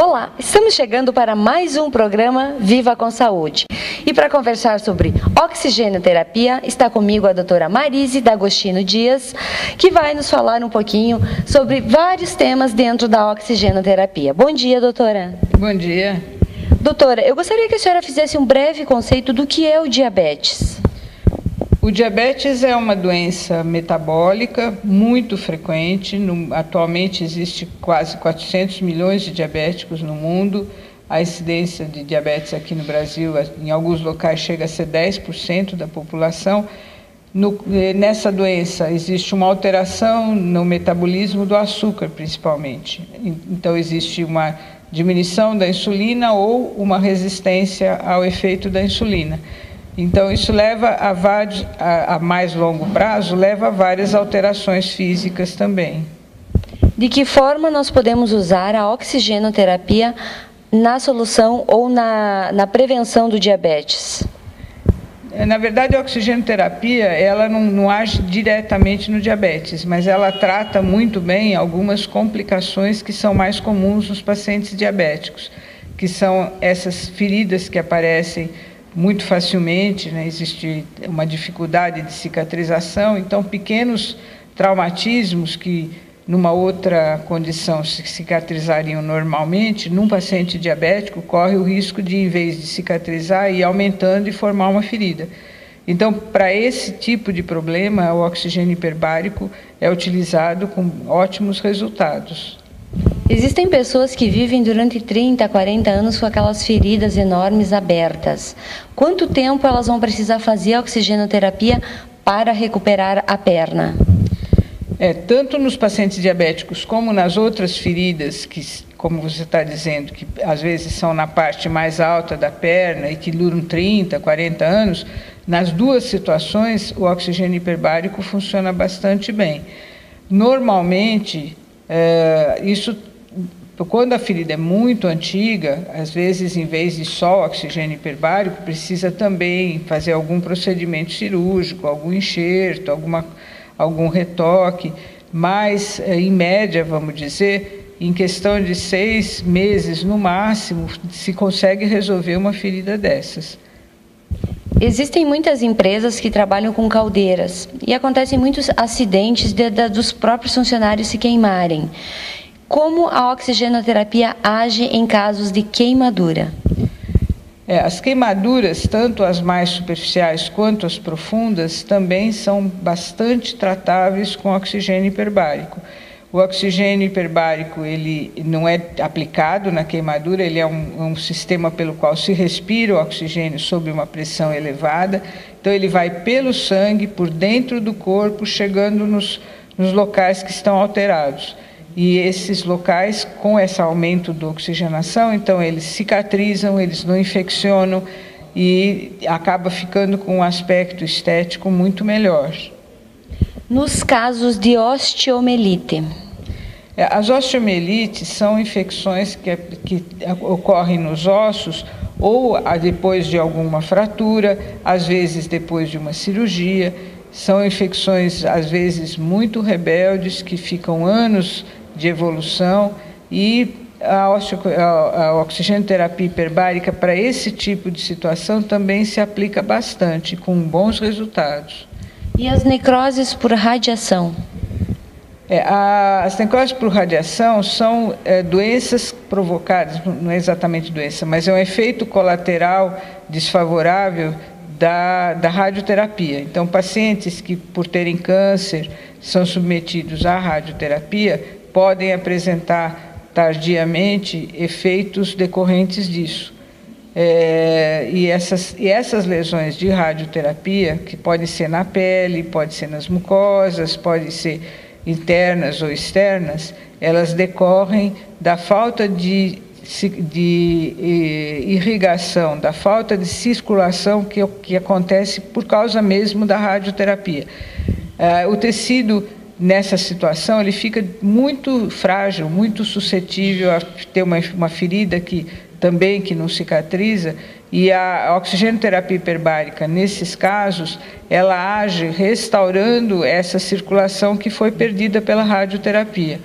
Olá, estamos chegando para mais um programa Viva com Saúde. E para conversar sobre oxigenoterapia, está comigo a doutora Marise D'Agostino Dias, que vai nos falar um pouquinho sobre vários temas dentro da oxigenoterapia. Bom dia, doutora. Bom dia. Doutora, eu gostaria que a senhora fizesse um breve conceito do que é o diabetes. O diabetes é uma doença metabólica muito frequente. Atualmente existe quase 400 milhões de diabéticos no mundo. A incidência de diabetes aqui no Brasil, em alguns locais, chega a ser 10% da população. Nessa doença existe uma alteração no metabolismo do açúcar, principalmente. Então existe uma diminuição da insulina ou uma resistência ao efeito da insulina. Então, isso leva a mais longo prazo, leva a várias alterações físicas também. De que forma nós podemos usar a oxigenoterapia na solução ou na prevenção do diabetes? Na verdade, a oxigenoterapia ela não age diretamente no diabetes, mas ela trata muito bem algumas complicações que são mais comuns nos pacientes diabéticos, que são essas feridas que aparecem muito facilmente, né? Existe uma dificuldade de cicatrização, então pequenos traumatismos que numa outra condição se cicatrizariam normalmente, num paciente diabético corre o risco de, em vez de cicatrizar, ir aumentando e formar uma ferida. Então, para esse tipo de problema, o oxigênio hiperbárico é utilizado com ótimos resultados. Existem pessoas que vivem durante 30, 40 anos com aquelas feridas enormes abertas. Quanto tempo elas vão precisar fazer a oxigenoterapia para recuperar a perna? Tanto nos pacientes diabéticos como nas outras feridas, que, como você está dizendo, que às vezes são na parte mais alta da perna e que duram 30, 40 anos, nas duas situações o oxigênio hiperbárico funciona bastante bem. Normalmente, quando a ferida é muito antiga, às vezes, em vez de só oxigênio hiperbárico, precisa também fazer algum procedimento cirúrgico, algum enxerto, algum retoque, mas, em média, vamos dizer, em questão de 6 meses, no máximo, se consegue resolver uma ferida dessas. Existem muitas empresas que trabalham com caldeiras e acontecem muitos acidentes dos próprios funcionários se queimarem. Como a oxigenoterapia age em casos de queimadura? As queimaduras, tanto as mais superficiais quanto as profundas, também são bastante tratáveis com oxigênio hiperbárico. O oxigênio hiperbárico ele não é aplicado na queimadura, ele é um sistema pelo qual se respira o oxigênio sob uma pressão elevada. Então ele vai pelo sangue, por dentro do corpo, chegando nos locais que estão alterados. E esses locais, com esse aumento da oxigenação, então eles cicatrizam, eles não infeccionam e acaba ficando com um aspecto estético muito melhor. Nos casos de osteomielite. As osteomielites são infecções que ocorrem nos ossos ou depois de alguma fratura, às vezes depois de uma cirurgia. São infecções, às vezes, muito rebeldes, que ficam anos de evolução, e a oxigenoterapia hiperbárica para esse tipo de situação também se aplica bastante, com bons resultados. E as necroses por radiação? As necroses por radiação são doenças provocadas, não é exatamente doença, mas é um efeito colateral desfavorável da radioterapia. Então, pacientes que, por terem câncer, são submetidos à radioterapia, podem apresentar tardiamente efeitos decorrentes disso. E essas lesões de radioterapia, que podem ser na pele, podem ser nas mucosas, podem ser internas ou externas, elas decorrem da falta de irrigação, da falta de circulação que acontece por causa mesmo da radioterapia. O tecido, nessa situação, ele fica muito frágil, muito suscetível a ter uma ferida que não cicatriza, e a oxigenoterapia hiperbárica, nesses casos, ela age restaurando essa circulação que foi perdida pela radioterapia.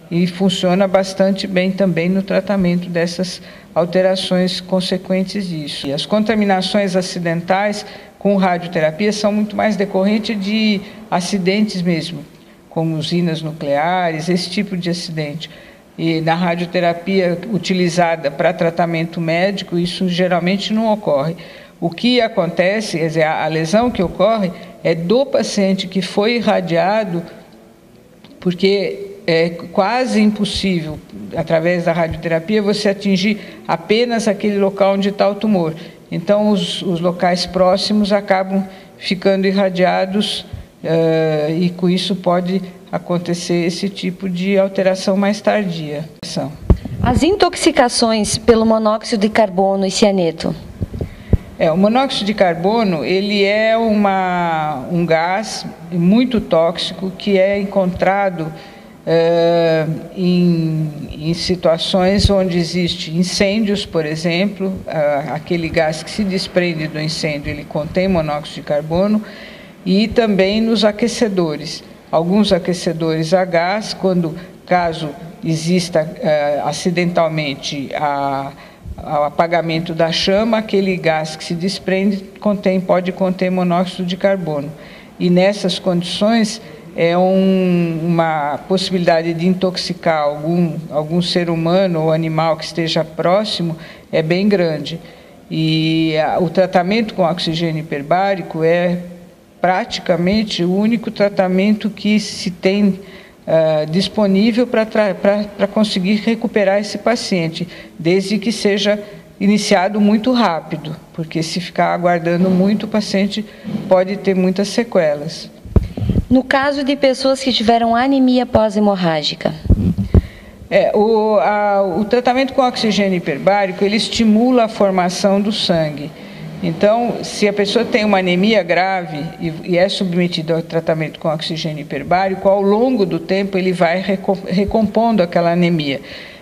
e funciona bastante bem também no tratamento dessas alterações consequentes disso. E as contaminações acidentais com radioterapia são muito mais decorrentes de acidentes mesmo, como usinas nucleares, esse tipo de acidente. E na radioterapia utilizada para tratamento médico, isso geralmente não ocorre. O que acontece, quer dizer, a lesão que ocorre é do paciente que foi irradiado, porque é quase impossível, através da radioterapia, você atingir apenas aquele local onde está o tumor. Então, os locais próximos acabam ficando irradiados e, com isso, pode acontecer esse tipo de alteração mais tardia. As intoxicações pelo monóxido de carbono e cianeto? O monóxido de carbono, ele é um gás muito tóxico que é encontrado em situações onde existe incêndios, por exemplo. Aquele gás que se desprende do incêndio, ele contém monóxido de carbono, e também nos aquecedores. Alguns aquecedores a gás, caso exista acidentalmente ao apagamento da chama, aquele gás que se desprende pode conter monóxido de carbono. E nessas condições uma possibilidade de intoxicar algum ser humano ou animal que esteja próximo é bem grande. E o tratamento com oxigênio hiperbárico é praticamente o único tratamento que se tem disponível para conseguir recuperar esse paciente, desde que seja iniciado muito rápido, porque se ficar aguardando muito, o paciente pode ter muitas sequelas. No caso de pessoas que tiveram anemia pós-hemorrágica? O tratamento com oxigênio hiperbárico, ele estimula a formação do sangue. Então, se a pessoa tem uma anemia grave e é submetida ao tratamento com oxigênio hiperbárico, ao longo do tempo ele vai recompondo aquela anemia.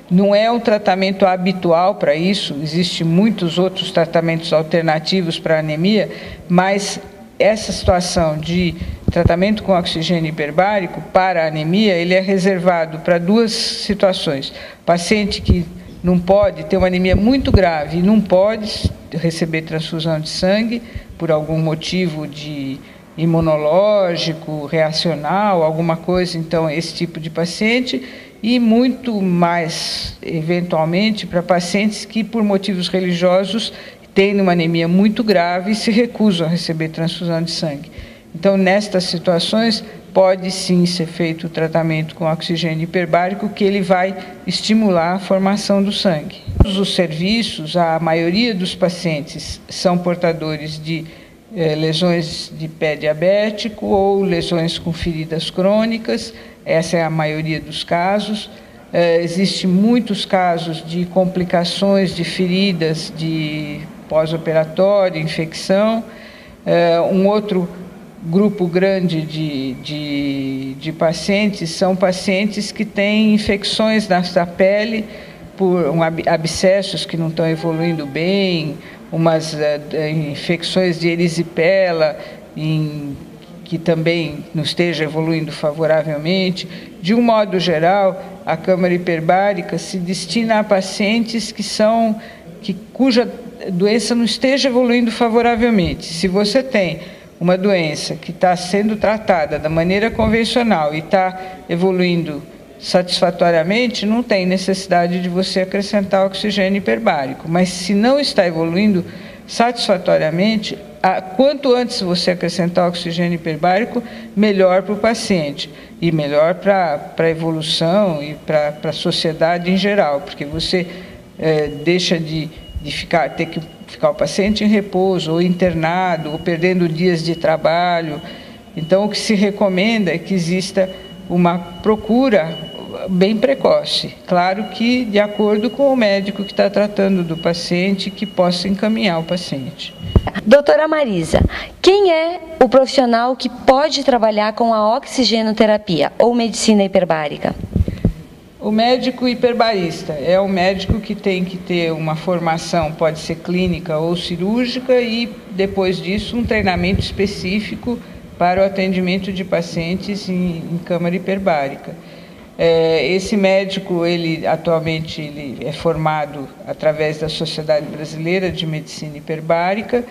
Não é um tratamento habitual para isso, existem muitos outros tratamentos alternativos para a anemia, mas essa situação de tratamento com oxigênio hiperbárico para a anemia, ele é reservado para duas situações. Paciente que não pode ter uma anemia muito grave e não pode receber transfusão de sangue por algum motivo de imunológico, reacional, alguma coisa, então esse tipo de paciente, e muito mais, eventualmente, para pacientes que por motivos religiosos têm uma anemia muito grave e se recusam a receber transfusão de sangue. Então, nestas situações, pode sim ser feito o tratamento com oxigênio hiperbárico, que ele vai estimular a formação do sangue. Todos os serviços, a maioria dos pacientes são portadores de lesões de pé diabético ou lesões com feridas crônicas, essa é a maioria dos casos. Existem muitos casos de complicações de feridas de pós-operatório, infecção. Um outro grupo grande de pacientes são pacientes que têm infecções na pele por abscessos que não estão evoluindo bem, umas infecções de erisipela que também não esteja evoluindo favoravelmente. De um modo geral, a câmara hiperbárica se destina a pacientes cuja doença não esteja evoluindo favoravelmente. Se você tem uma doença que está sendo tratada da maneira convencional e está evoluindo satisfatoriamente, não tem necessidade de você acrescentar oxigênio hiperbárico. Mas se não está evoluindo satisfatoriamente, quanto antes você acrescentar oxigênio hiperbárico, melhor para o paciente e melhor para a evolução e para a sociedade em geral, porque você deixa de ter que ficar o paciente em repouso ou internado ou perdendo dias de trabalho. Então, o que se recomenda é que exista uma procura bem precoce, claro que de acordo com o médico que está tratando do paciente, que possa encaminhar o paciente. Doutora Marisa, quem é o profissional que pode trabalhar com a oxigenoterapia ou medicina hiperbárica? O médico hiperbarista é um médico que tem que ter uma formação, pode ser clínica ou cirúrgica, e depois disso um treinamento específico para o atendimento de pacientes em câmara hiperbárica. Esse médico, atualmente ele é formado através da Sociedade Brasileira de Medicina Hiperbárica.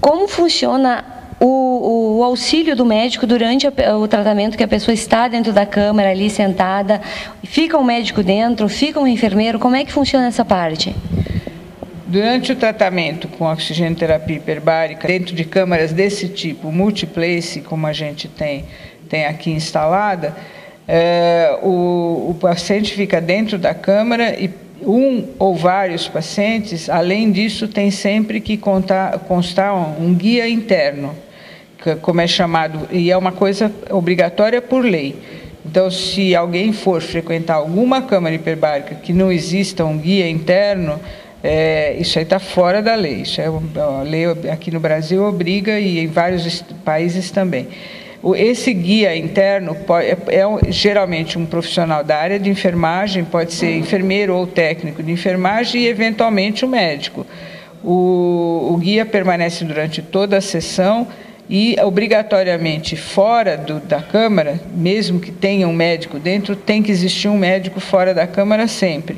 Como funciona o auxílio do médico durante o tratamento, que a pessoa está dentro da câmara ali sentada, fica um médico dentro, fica um enfermeiro, como é que funciona essa parte? Durante o tratamento com oxigenoterapia hiperbárica, dentro de câmaras desse tipo, multiplace, como a gente tem aqui instalada, o paciente fica dentro da câmara e um ou vários pacientes, além disso, tem sempre que constar um guia interno, como é chamado, e é uma coisa obrigatória por lei. Então, se alguém for frequentar alguma câmara hiperbárica que não exista um guia interno, isso aí está fora da lei. Isso a lei aqui no Brasil obriga e em vários países também. Esse guia interno geralmente um profissional da área de enfermagem, pode ser enfermeiro ou técnico de enfermagem e, eventualmente, o médico. O guia permanece durante toda a sessão e, obrigatoriamente, fora da câmara, mesmo que tenha um médico dentro, tem que existir um médico fora da câmara sempre.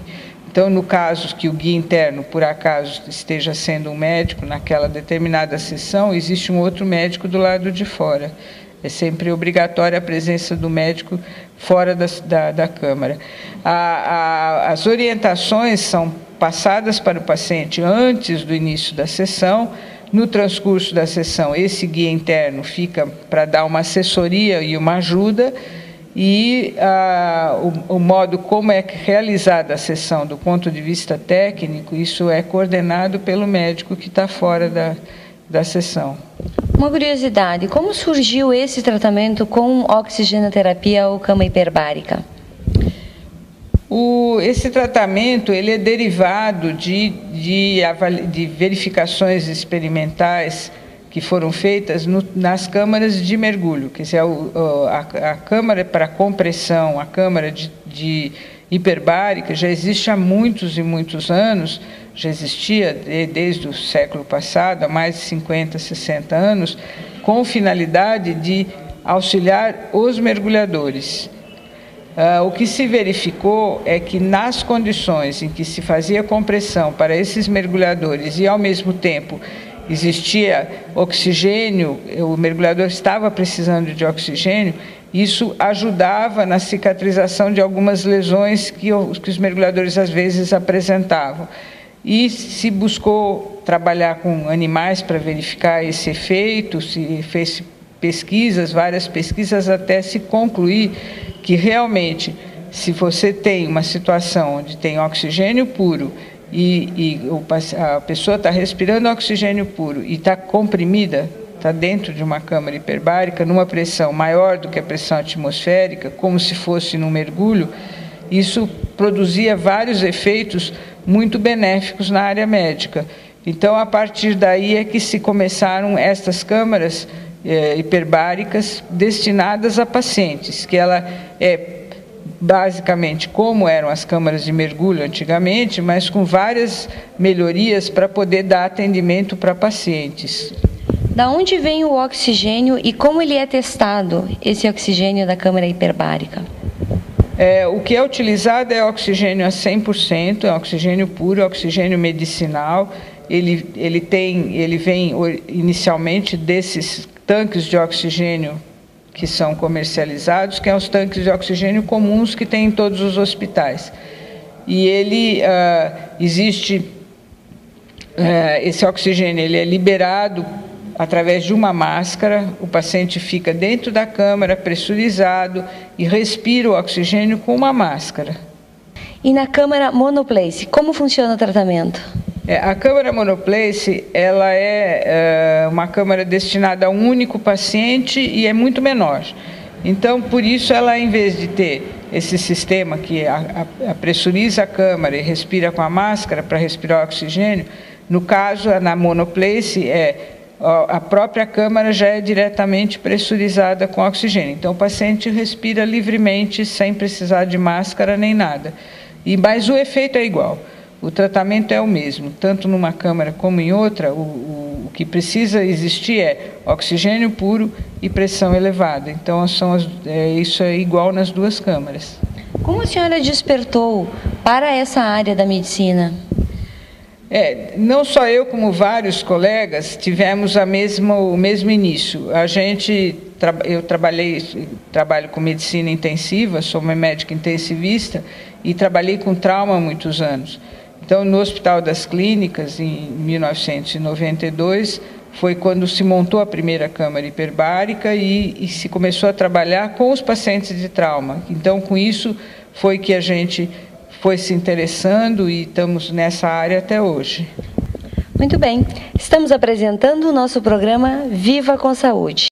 Então, no caso que o guia interno, por acaso, esteja sendo um médico naquela determinada sessão, existe um outro médico do lado de fora. É sempre obrigatória a presença do médico fora da câmara. As orientações são passadas para o paciente antes do início da sessão. No transcurso da sessão, esse guia interno fica para dar uma assessoria e uma ajuda, e o modo como é realizada a sessão do ponto de vista técnico, isso é coordenado pelo médico que está fora da sessão. Uma curiosidade, como surgiu esse tratamento com oxigenoterapia ou cama hiperbárica? Esse tratamento ele é derivado de verificações experimentais que foram feitas nas câmaras de mergulho, quer dizer, a câmara para compressão, a câmara de hiperbárica já existe há muitos e muitos anos, já existia desde o século passado, há mais de 50, 60 anos, com finalidade de auxiliar os mergulhadores. O que se verificou é que nas condições em que se fazia compressão para esses mergulhadores e, ao mesmo tempo, existia oxigênio, o mergulhador estava precisando de oxigênio, isso ajudava na cicatrização de algumas lesões que os mergulhadores às vezes apresentavam. E se buscou trabalhar com animais para verificar esse efeito, se fez pesquisas, várias pesquisas, até se concluir que realmente, se você tem uma situação onde tem oxigênio puro e a pessoa está respirando oxigênio puro e está comprimida, está dentro de uma câmara hiperbárica, numa pressão maior do que a pressão atmosférica, como se fosse num mergulho, isso produzia vários efeitos muito benéficos na área médica. Então, a partir daí é que se começaram estas câmaras hiperbáricas destinadas a pacientes, que ela basicamente como eram as câmaras de mergulho antigamente, mas com várias melhorias para poder dar atendimento para pacientes. Da onde vem o oxigênio e como ele é testado, esse oxigênio da câmara hiperbárica? O que é utilizado é oxigênio a 100%, é oxigênio puro, oxigênio medicinal. Ele vem inicialmente desses tanques de oxigênio que são comercializados, que são os tanques de oxigênio comuns que tem em todos os hospitais. E esse oxigênio ele é liberado através de uma máscara, o paciente fica dentro da câmara, pressurizado, e respira o oxigênio com uma máscara. E na câmara monoplace, como funciona o tratamento? A câmara monoplace, ela é uma câmara destinada a um único paciente e é muito menor. Então, por isso, ela, em vez de ter esse sistema que pressuriza a câmara e respira com a máscara para respirar o oxigênio, no caso, na monoplace, a própria câmara já é diretamente pressurizada com oxigênio. Então, o paciente respira livremente, sem precisar de máscara nem nada. Mas o efeito é igual. O tratamento é o mesmo, tanto numa câmara como em outra. O que precisa existir é oxigênio puro e pressão elevada. Então, isso é igual nas duas câmaras. Como a senhora despertou para essa área da medicina? Não só eu, como vários colegas, tivemos o mesmo início. Eu trabalho com medicina intensiva, sou uma médica intensivista e trabalhei com trauma há muitos anos. Então, no Hospital das Clínicas, em 1992, foi quando se montou a primeira câmara hiperbárica e se começou a trabalhar com os pacientes de trauma. Então, com isso, foi que a gente foi se interessando e estamos nessa área até hoje. Muito bem, estamos apresentando o nosso programa Viva com Saúde.